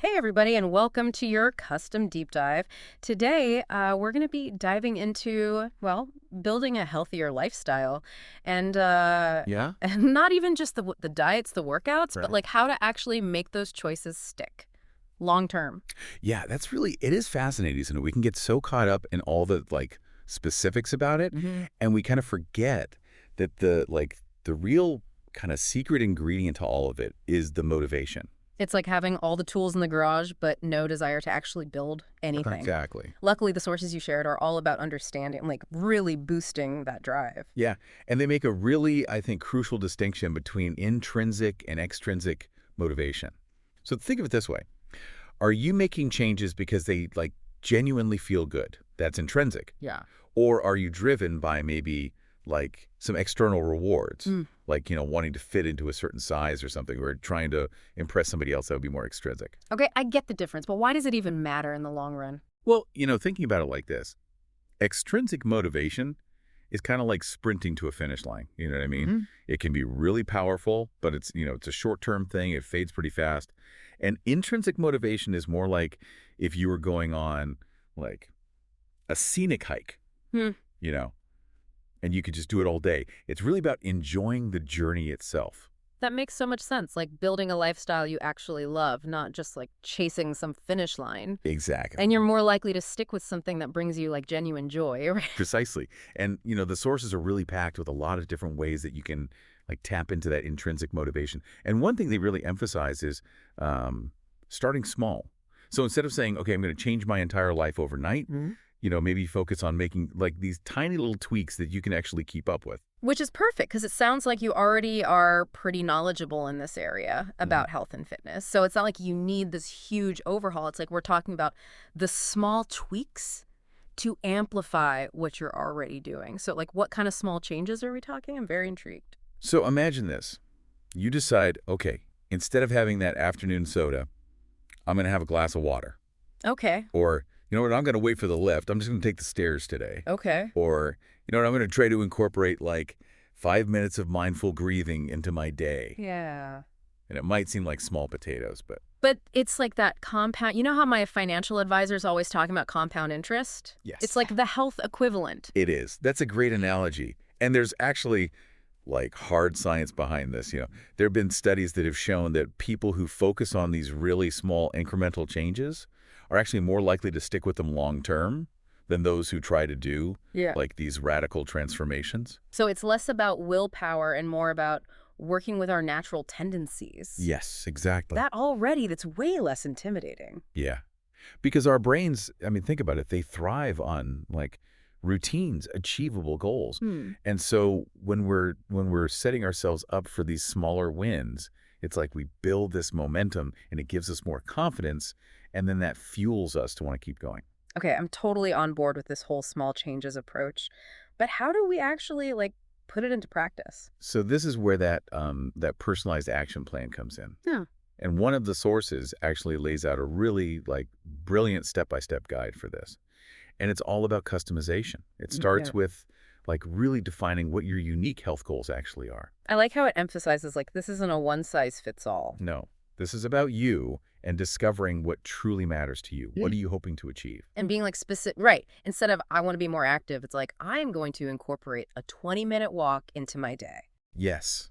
Hey, everybody, and welcome to your custom deep dive. Today, we're going to be diving into, well, building a healthier lifestyle. And, Yeah? and not even just the diets, the workouts, but Right. like how to actually make those choices stick long term. Yeah, it is fascinating, isn't it? We can get so caught up in all the specifics about it, Hmm. and we kind of forget that the real kind of secret ingredient to all of it is the motivation. It's like having all the tools in the garage, but no desire to actually build anything. Exactly. Luckily, the sources you shared are all about understanding, like really boosting that drive. Yeah, and they make a really, I think, crucial distinction between intrinsic and extrinsic motivation. So think of it this way. Are you making changes because they genuinely feel good? That's intrinsic. Yeah. Or are you driven by maybe some external rewards, wanting to fit into a certain size or something, or trying to impress somebody else? That would be more extrinsic. Okay, I get the difference, but why does it even matter in the long run? Well, thinking about it like this, extrinsic motivation is kind of like sprinting to a finish line. You know what I mean? Hmm. It can be really powerful, but it's a short-term thing. It fades pretty fast. And intrinsic motivation is more like if you were going on like a scenic hike, Hmm. you know, and you could just do it all day. It's really about enjoying the journey itself. That makes so much sense. Like building a lifestyle you actually love, not just like chasing some finish line. Exactly. And you're more likely to stick with something that brings you like genuine joy, right? Precisely. And, the sources are really packed with a lot of different ways that you can tap into that intrinsic motivation. And one thing they really emphasize is starting small. So instead of saying, okay, I'm going to change my entire life overnight, Mhm. maybe focus on making these tiny little tweaks that you can actually keep up with. Which is perfect because it sounds like you already are pretty knowledgeable in this area Mhm. about health and fitness. So it's not like you need this huge overhaul. It's like we're talking about the small tweaks to amplify what you're already doing. So like what kind of small changes are we talking? I'm very intrigued. So imagine this. You decide, okay, instead of having that afternoon soda, I'm going to have a glass of water. Okay. Or, you know what, I'm going to wait for the lift. I'm just going to take the stairs today. Okay. Or, you know what, I'm going to try to incorporate 5 minutes of mindful breathing into my day. Yeah. And it might seem like small potatoes, but But it's like that compound. You know how my financial advisor's always talking about compound interest? It's yes, like the health equivalent. it is. That's a great analogy. And there's actually hard science behind this. There have been studies that have shown that people who focus on these really small incremental changes are actually more likely to stick with them long term than those who try to do Yeah. these radical transformations. So it's less about willpower and more about working with our natural tendencies. Yes, exactly. That's way less intimidating. Yeah. Because our brains, I mean, think about it, they thrive on routines, achievable goals. Hmm. And so when we're setting ourselves up for these smaller wins, it's like we build this momentum and it gives us more confidence, and then that fuels us to want to keep going. Okay, I'm totally on board with this whole small changes approach. But how do we actually like put it into practice? So this is where that personalized action plan comes in. Yeah. And one of the sources actually lays out a really brilliant step-by-step guide for this. And it's all about customization. It Yeah. starts with really defining what your unique health goals actually are. I like how it emphasizes like this isn't a one size fits all. No, this is about you and discovering what truly matters to you. What are you hoping to achieve? And being like specific, right? Instead of I want to be more active, it's like I'm going to incorporate a 20-minute walk into my day. Yes,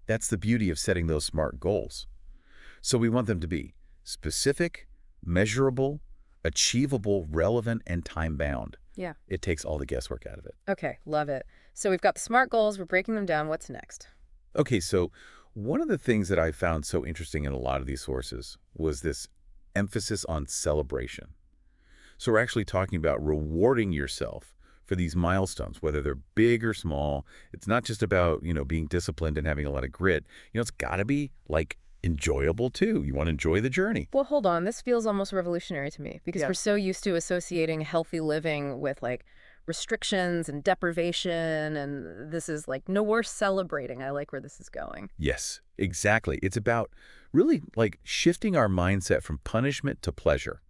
that's the beauty of setting those SMART goals. So we want them to be specific, measurable, achievable, relevant, and time-bound. Yeah. It takes all the guesswork out of it. Okay, love it. So we've got the SMART goals, we're breaking them down. What's next? Okay, so one of the things that I found so interesting in a lot of these sources was this emphasis on celebration. So we're actually talking about rewarding yourself for these milestones, whether they're big or small. It's not just about, being disciplined and having a lot of grit. It's got to be enjoyable too. You want to enjoy the journey. Well, hold on. This feels almost revolutionary to me because Yeah. we're so used to associating healthy living with like restrictions and deprivation. And this is like, no, we're celebrating. I like where this is going. Yes, exactly. It's about really shifting our mindset from punishment to pleasure.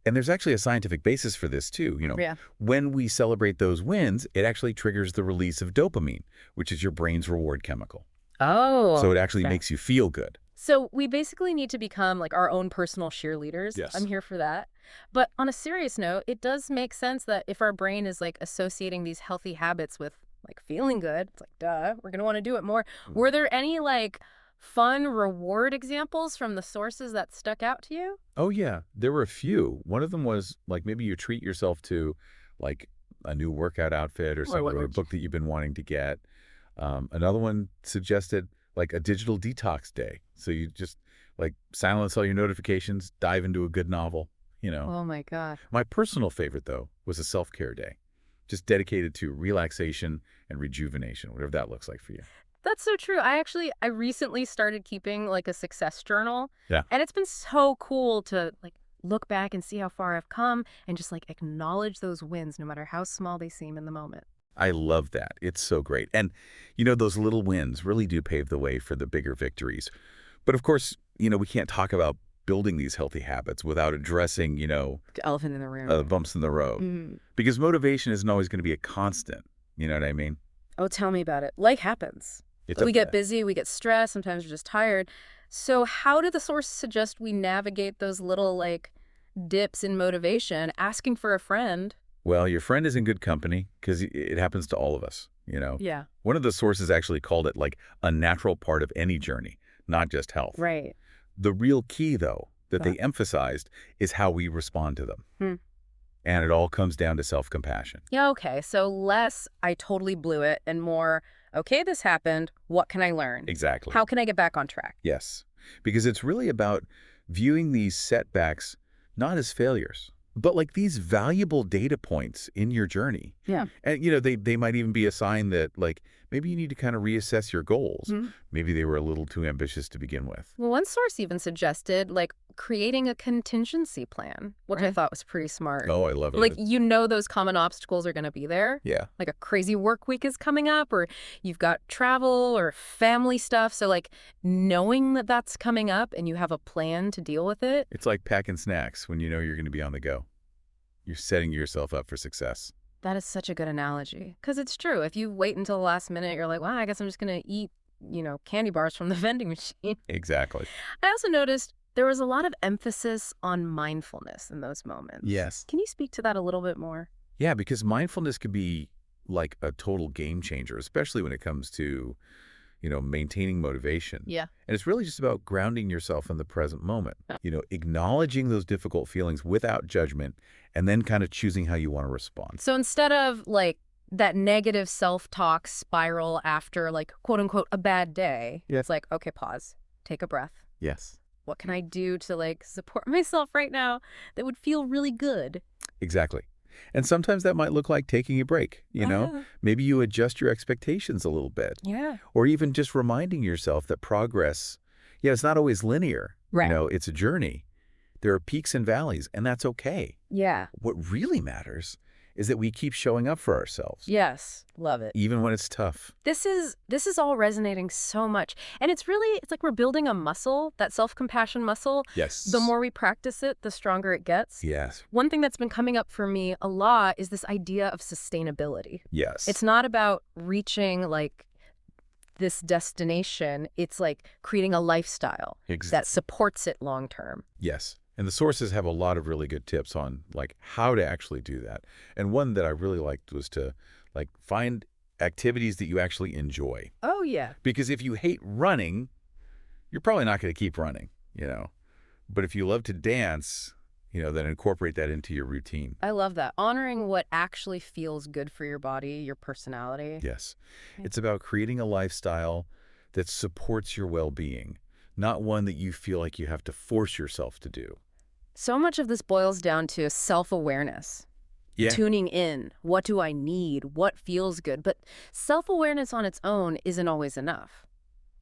And there's actually a scientific basis for this too. Yeah. When we celebrate those wins, it actually triggers the release of dopamine, which is your brain's reward chemical. Oh, So it actually okay. makes you feel good. So we basically need to become like our own personal cheerleaders. I'm Yes. here for that. But on a serious note, it does make sense that if our brain is like associating these healthy habits with like feeling good, it's like, duh, we're going to want to do it more. Mm. Were there any like fun reward examples from the sources that stuck out to you? Oh, yeah. There were a few. One of them was like maybe you treat yourself to like a new workout outfit or Or something, what or a would you? book that you've been wanting to get. Another one suggested like a digital detox day. So you just like silence all your notifications, dive into a good novel, you know. Oh my God. My personal favorite, though, was a self-care day, just dedicated to relaxation and rejuvenation, whatever that looks like for you. That's so true. I recently started keeping like a success journal, Yeah. and it's been so cool to like look back and see how far I've come and just like acknowledge those wins no matter how small they seem in the moment. I love that. It's so great. And, those little wins really do pave the way for the bigger victories. But of course, we can't talk about building these healthy habits without addressing, The elephant in the room. bumps in the road. Mm. Because motivation isn't always going to be a constant. You know what I mean? Oh, tell me about it. Life happens. It We does get that. busy, we get stressed, sometimes we're just tired. So how do the sources suggest we navigate those little like dips in motivation, asking for a friend? Well, your friend is in good company because it happens to all of us. Yeah. One of the sources actually called it like a natural part of any journey, not just health. Right. The real key, though, that Huh. they emphasized is how we respond to them. Hmm. And it all comes down to self-compassion. Yeah, okay. So less, I totally blew it, and more, okay, this happened. What can I learn? Exactly. How can I get back on track? Yes. Because it's really about viewing these setbacks not as failures, but like these valuable data points in your journey. Yeah. And, they might even be a sign that, like, maybe you need to kind of reassess your goals. Hmm. Maybe they were a little too ambitious to begin with. Well, one source even suggested like creating a contingency plan, which I Right. thought was pretty smart. Oh, I love it. Like, those common obstacles are going to be there. Yeah. Like a crazy work week is coming up, or you've got travel or family stuff. So, like, knowing that that's coming up and you have a plan to deal with it. It's like packing snacks when you know you're going to be on the go. You're setting yourself up for success. That is such a good analogy. Because it's true. If you wait until the last minute, you're like, well, I guess I'm just going to eat, candy bars from the vending machine. Exactly. I also noticed there was a lot of emphasis on mindfulness in those moments. Yes. Can you speak to that a little bit more? Yeah, because mindfulness could be like a total game changer, especially when it comes to, maintaining motivation. Yeah. And it's really just about grounding yourself in the present moment, acknowledging those difficult feelings without judgment, and then kind of choosing how you want to respond. So instead of like that negative self-talk spiral after like quote unquote a bad day, Yeah. it's like, okay, pause, take a breath. Yes. What can I do to like support myself right now that would feel really good? Exactly. And sometimes that might look like taking a break. Ah. Maybe you adjust your expectations a little bit, Yeah. or even just reminding yourself that progress, it's not always linear. Right. It's a journey. There are peaks and valleys, and that's okay. Yeah. What really matters is that we keep showing up for ourselves, Yes. Love it. even when it's tough. This is all resonating so much. And it's like we're building a muscle, that self-compassion muscle. Yes. The more we practice it, the stronger it gets. Yes. One thing that's been coming up for me a lot is this idea of sustainability. Yes. It's not about reaching like this destination. It's like creating a lifestyle that supports it long term. Yes. And the sources have a lot of really good tips on like how to actually do that. And one that I really liked was to like find activities that you actually enjoy. Oh, yeah. Because if you hate running, you're probably not going to keep running. But if you love to dance, then incorporate that into your routine. I love that. Honoring what actually feels good for your body, your personality. Yes. It's about creating a lifestyle that supports your well-being, not one that you feel like you have to force yourself to do. So much of this boils down to self-awareness. Yeah. Tuning in. What do I need? What feels good? But self-awareness on its own isn't always enough.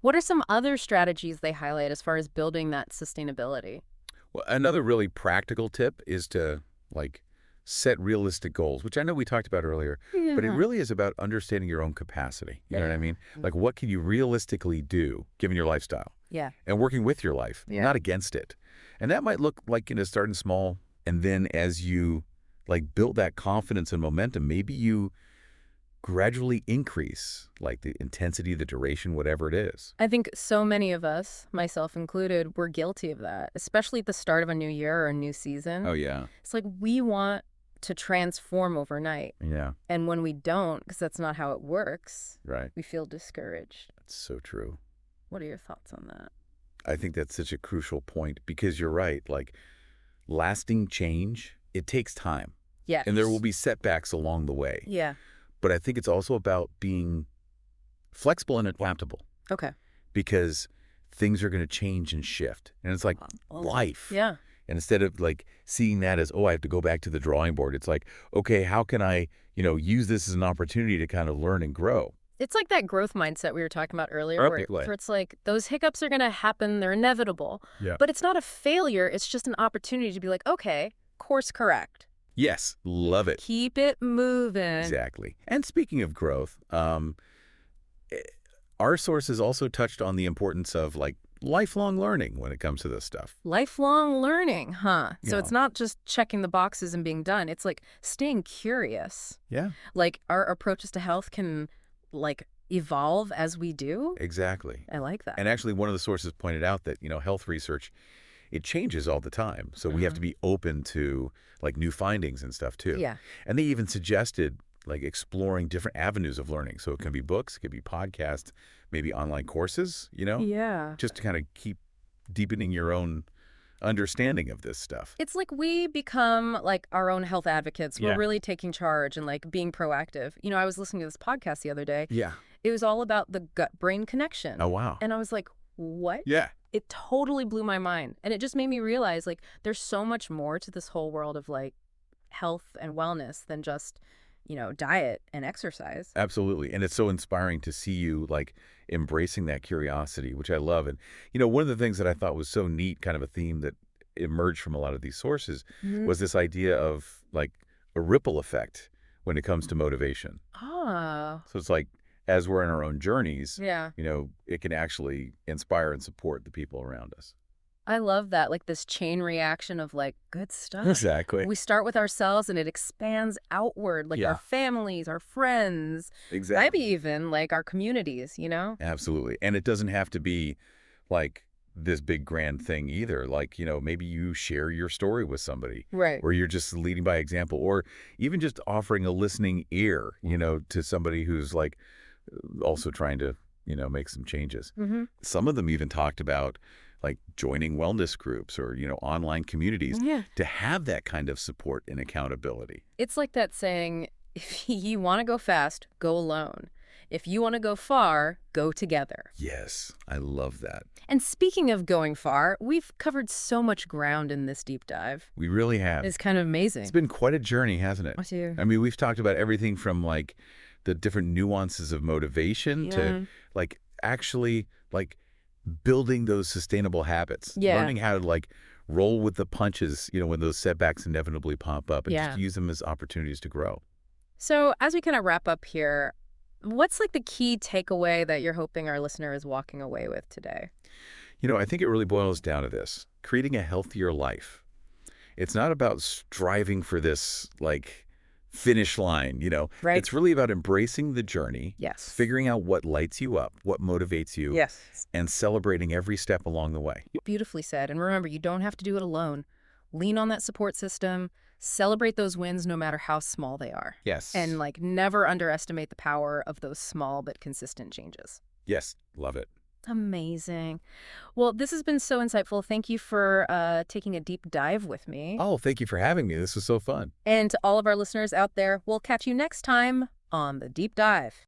What are some other strategies they highlight as far as building that sustainability? Well, another really practical tip is to like set realistic goals, which I know we talked about earlier, but it really is about understanding your own capacity. You know what I mean? Like what can you realistically do given your lifestyle? Yeah. And working with your life, Yeah. not against it. And that might look like, starting small, and then as you like build that confidence and momentum, maybe you gradually increase, like the intensity, the duration, whatever it is. I think so many of us, myself included, were guilty of that, especially at the start of a new year or a new season. Oh, yeah. It's like we want to transform overnight. Yeah, And when we don't, because that's not how it works, right. we feel discouraged. That's so true. What are your thoughts on that? I think that's such a crucial point because you're right. Like, lasting change, it takes time. Yes. And there will be setbacks along the way. Yeah. But I think it's also about being flexible and adaptable Okay. because things are going to change and shift. And it's like life. Yeah. And instead of like seeing that as, oh, I have to go back to the drawing board, it's like, okay, how can I, use this as an opportunity to kind of learn and grow? It's like that growth mindset we were talking about earlier, Perfectly. where it's like those hiccups are going to happen. They're inevitable. Yeah. But it's not a failure. It's just an opportunity to be like, okay, course correct. Yes, love it. Keep it moving. Exactly. And speaking of growth, our sources also touched on the importance of like lifelong learning when it comes to this stuff. Lifelong learning, huh? So Yeah. it's not just checking the boxes and being done. It's like staying curious. Yeah, Like our approaches to health can like evolve as we do. exactly. I like that. And actually, one of the sources pointed out that, health research, it changes all the time. So we have to be open to like new findings and stuff too. Yeah. And they even suggested like exploring different avenues of learning. So it can be books, it could be podcasts, maybe online courses, Yeah. just to kind of keep deepening your own understanding of this stuff. It's like we become like our own health advocates. We're Yeah. really taking charge and like being proactive. I was listening to this podcast the other day. Yeah. It was all about the gut-brain connection. Oh, wow. And I was like, what? Yeah. It totally blew my mind. And it just made me realize like there's so much more to this whole world of like health and wellness than just, diet and exercise. Absolutely. And it's so inspiring to see you like embracing that curiosity, which I love. And, one of the things that I thought was so neat, kind of a theme that emerged from a lot of these sources was this idea of like a ripple effect when it comes to motivation. Ah, So it's like, as we're in our own journeys, yeah. it can actually inspire and support the people around us. I love that. Like this chain reaction of like good stuff. Exactly. We start with ourselves and it expands outward, like Yeah. our families, our friends, Exactly. maybe even like our communities, Absolutely. And it doesn't have to be like this big grand thing either. Like, maybe you share your story with somebody Right. or you're just leading by example or even just offering a listening ear, to somebody who's like also trying to, make some changes. Mm-hmm. Some of them even talked about like joining wellness groups or, online communities Yeah. to have that kind of support and accountability. It's like that saying, if you want to go fast, go alone. If you want to go far, go together. Yes, I love that. And speaking of going far, we've covered so much ground in this deep dive. We really have. It's kind of amazing. It's been quite a journey, hasn't it? What do I mean, we've talked about everything from like the different nuances of motivation to like actually like building those sustainable habits, Yeah. learning how to like roll with the punches, when those setbacks inevitably pop up and Yeah. just use them as opportunities to grow. So as we kind of wrap up here, what's like the key takeaway that you're hoping our listener is walking away with today? I think it really boils down to this, creating a healthier life. It's not about striving for this like finish line, Right. It's really about embracing the journey, Yes. figuring out what lights you up, what motivates you, Yes. and celebrating every step along the way. Beautifully said. And remember, you don't have to do it alone. Lean on that support system. Celebrate those wins no matter how small they are. Yes. And like never underestimate the power of those small but consistent changes. Yes, love it. Amazing. Well, this has been so insightful. Thank you for taking a deep dive with me. Oh, thank you for having me. This was so fun. And to all of our listeners out there, we'll catch you next time on The Deep Dive.